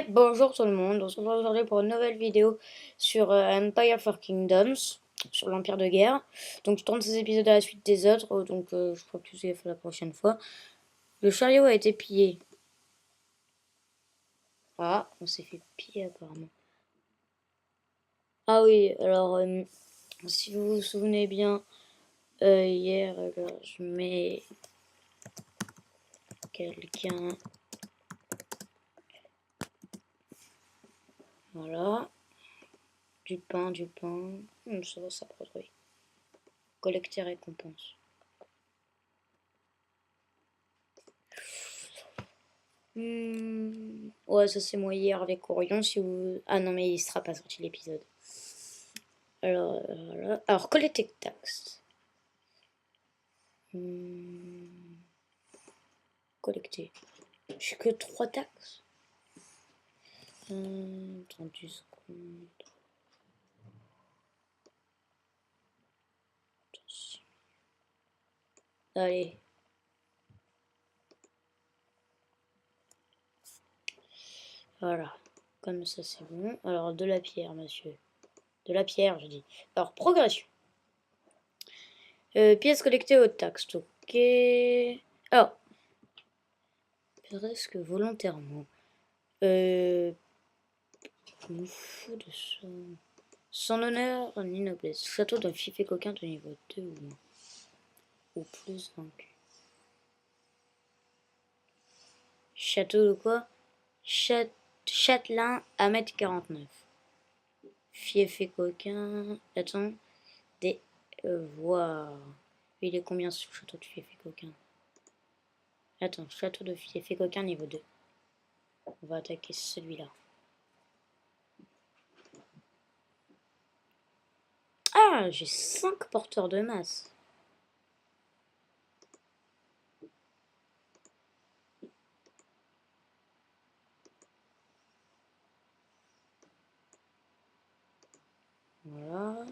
Bonjour tout le monde, on se retrouve aujourd'hui pour une nouvelle vidéo sur Empire for Kingdoms, sur l'Empire de Guerre. Donc je tourne ces épisodes à la suite des autres, donc je crois que c'est fait la prochaine fois. Le chariot a été pillé. Ah, on s'est fait piller apparemment. Ah oui, alors si vous vous souvenez bien, hier, alors, je mets quelqu'un, voilà, du pain, ça va, ça produit. Collecter récompense. Ouais, ça c'est moi hier avec Orion. Si vous... Ah non, mais il sera pas sorti l'épisode. Alors, voilà. Alors, collecter taxe. Collecter. J'ai que 3 taxes. 30 secondes. Allez. Voilà. Comme ça, c'est bon. Alors, de la pierre, monsieur. De la pierre, je dis. Alors, progression. Pièces collectées aux taxes. Ok. Alors, presque volontairement. Je m'en fous de ça. Sans honneur ni noblesse. Château d'un fief et coquin de niveau 2 ou moins. Ou plus vaincu. Château de quoi? Châtelain à 1,49 m. Fief et coquin. Attends. Des. Voir. Il est combien ce château de fief et coquin? Attends, château de fief et coquin niveau 2. On va attaquer celui-là. Ah, j'ai 5 porteurs de masse. Voilà.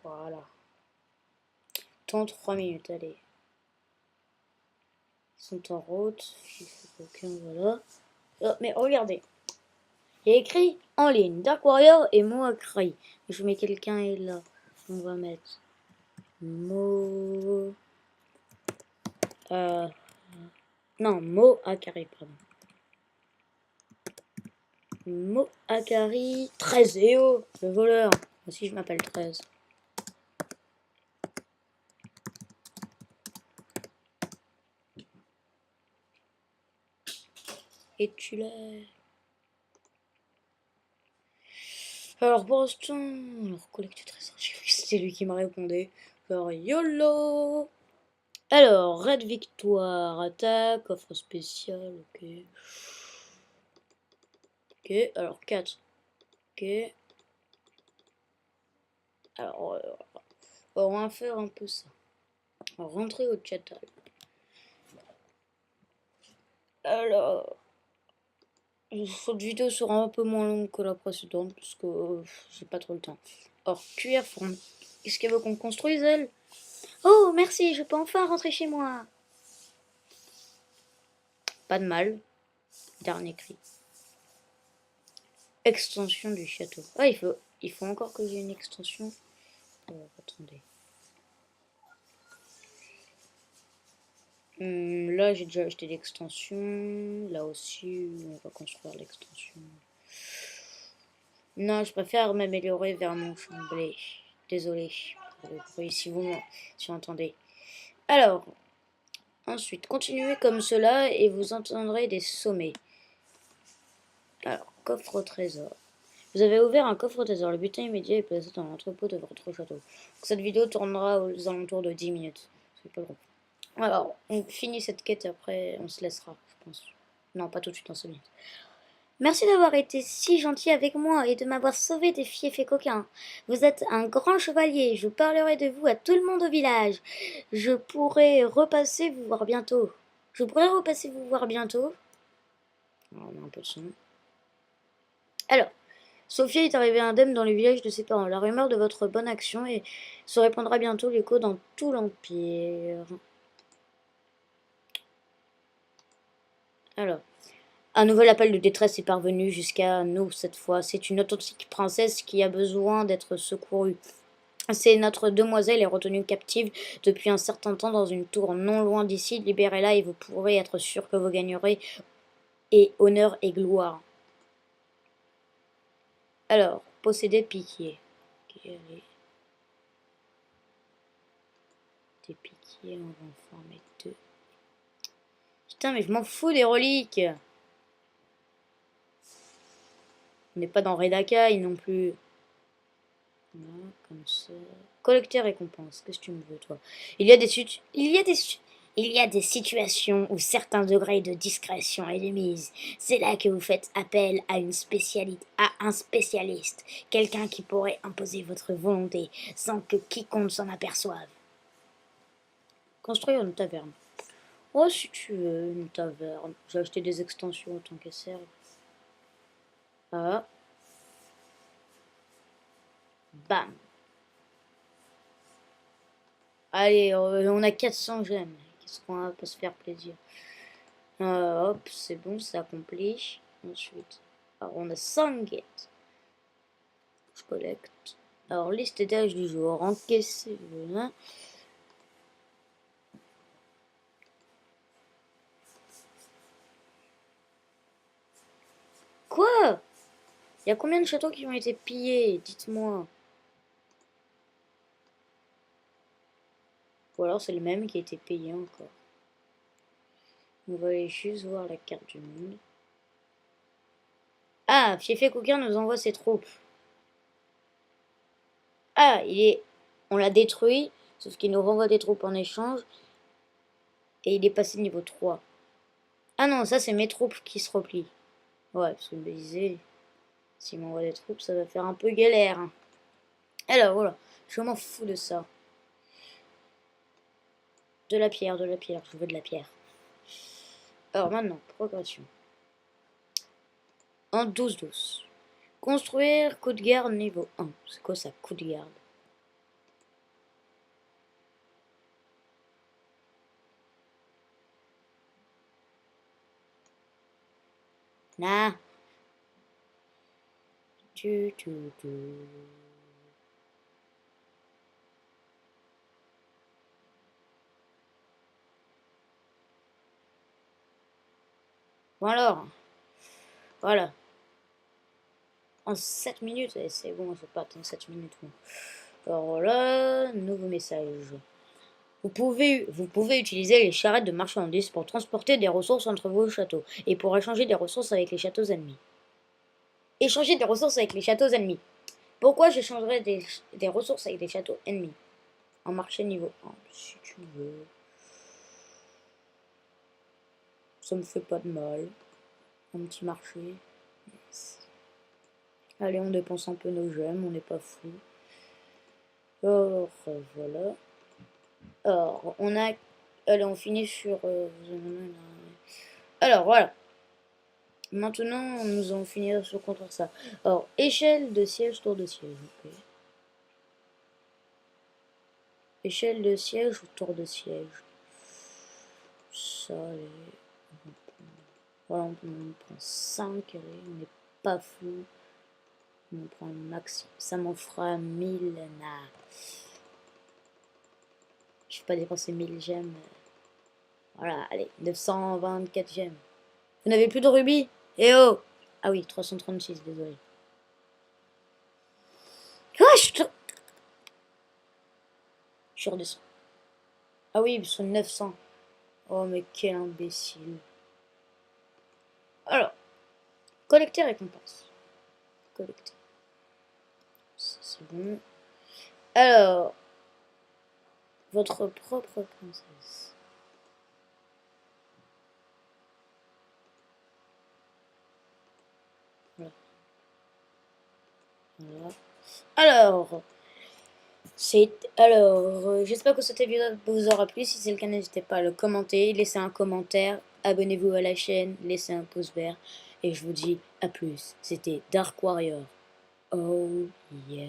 Voilà. Temps 3 minutes, allez. Ils sont en route. Fief et coquin, voilà. Oh, mais regardez. Il y a écrit en ligne Dark Warrior et Moakri. Je mets quelqu'un et là. On va mettre Mo. Non, Moakari, pardon. Moakari 13. Eh oh, le voleur. Moi aussi, je m'appelle 13. Et tu l'as. Alors, pour l'instant, alors, collecter trésor. J'ai cru que c'était lui qui m'a répondu. Alors, YOLO. Alors, Red Victoire, attaque, offre spéciale, ok. Ok, alors 4. Ok. Alors, on va faire un peu ça. Alors, rentrer au Chatal. Alors, cette vidéo sera un peu moins longue que la précédente, parce que j'ai pas trop le temps. Or, cuir, qu'est-ce qu'elle veut qu'on construise, elle? Oh, merci, je peux enfin rentrer chez moi. Pas de mal. Dernier cri. Extension du château. Ah, il faut encore que j'ai une extension. Oh, attendez. Là, j'ai déjà acheté l'extension. Là aussi, on va construire l'extension. Non, je préfère m'améliorer vers mon chamblé. Désolé pour le bruit si vous entendez. Alors, ensuite, continuez comme cela et vous entendrez des sommets. Alors, coffre au trésor. Vous avez ouvert un coffre au trésor. Le butin immédiat est placé dans l'entrepôt de votre château. Donc, cette vidéo tournera aux alentours de 10 minutes. C'est pas long. Alors, on finit cette quête et après on se laissera, je pense. Non, pas tout de suite en 5 minutes. Merci d'avoir été si gentil avec moi et de m'avoir sauvé des fiefs et coquins. Vous êtes un grand chevalier. Je parlerai de vous à tout le monde au village. Je pourrai repasser vous voir bientôt. Je pourrai repasser vous voir bientôt. Alors, on a un peu de son. Alors, Sophia est arrivée indemne dans le village de ses parents. La rumeur de votre bonne action et se répandra bientôt l'écho dans tout l'Empire. Alors, un nouvel appel de détresse est parvenu jusqu'à nous cette fois. C'est une authentique princesse qui a besoin d'être secourue. C'est notre demoiselle est retenue captive depuis un certain temps dans une tour non loin d'ici. Libérez-la et vous pourrez être sûr que vous gagnerez et honneur et gloire. Alors, posséder piqué. Ok, allez. Des piquiers, on va en former 2. Putain, mais je m'en fous des reliques. On n'est pas dans Redakai non plus. Voilà, comme ça. Collecter récompense. Qu'est-ce que tu me veux, toi? Il y a des situations où certains degrés de discrétion est de mise. C'est là que vous faites appel à un spécialiste, quelqu'un qui pourrait imposer votre volonté sans que quiconque s'en aperçoive. Construire une taverne. Oh, si tu veux, une taverne. J'ai acheté des extensions autant qu'elles servent. Ah. Bam. Allez, on a 400 gemmes. Qu'est-ce qu'on va pas se faire plaisir. Hop, c'est bon, c'est accompli. Ensuite, alors on a 5 guettes. Je collecte. Alors, liste d'âge du jour. Encaisser. Voilà. Quoi? Il y a combien de châteaux qui ont été pillés? Dites-moi. Ou alors c'est le même qui a été payé encore. On va aller juste voir la carte du monde. Ah, Fiefé Coquin nous envoie ses troupes. Ah, on l'a détruit, sauf qu'il nous renvoie des troupes en échange. Et il est passé niveau 3. Ah non, ça c'est mes troupes qui se replient. Ouais, parce que je me disais, s'il m'envoie des troupes, ça va faire un peu galère. Hein. Alors voilà, je m'en fous de ça. De la pierre, je veux de la pierre. Alors maintenant, progression. En 12-12. Construire coup de garde niveau 1. C'est quoi ça, coup de garde? Nah. Tu. Bon alors. Voilà. En 7 minutes, c'est bon, je vais pas attendre 7 minutes. Bon. Alors là, nouveau message. Vous pouvez utiliser les charrettes de marchandises pour transporter des ressources entre vos châteaux et pour échanger des ressources avec les châteaux ennemis. Échanger des ressources avec les châteaux ennemis. Pourquoi j'échangerais des ressources avec des châteaux ennemis? En marché niveau 1, si tu veux. Ça me fait pas de mal. Un petit marché. Yes. Allez, on dépense un peu nos gemmes, on n'est pas fou. Alors, voilà. Alors, on a... Allez, on finit sur... Alors, voilà. Maintenant, nous allons finir sur contre ça. Alors, échelle de siège, tour de siège. Okay. Échelle de siège ou tour de siège. Ça, allez. Voilà, on prend 5, allez, on n'est pas fou. On prend le max. Ça m'en fera 1000. Nah. Je vais pas dépenser 1000 gemmes. Voilà, allez, 924 gemmes. Vous n'avez plus de rubis? Eh oh! Ah oui, 336, désolé. Ah, je redescends. Ah oui, ils sont 900. Oh, mais quel imbécile. Alors, collecter récompense. Collecter. Ça, c'est bon. Alors, votre propre princesse. Voilà. Voilà. Alors, j'espère que cette vidéo vous aura plu. Si c'est le cas, n'hésitez pas à le commenter, laissez un commentaire, abonnez-vous à la chaîne, laissez un pouce vert. Et je vous dis à plus. C'était Dark Warrior. Oh yeah.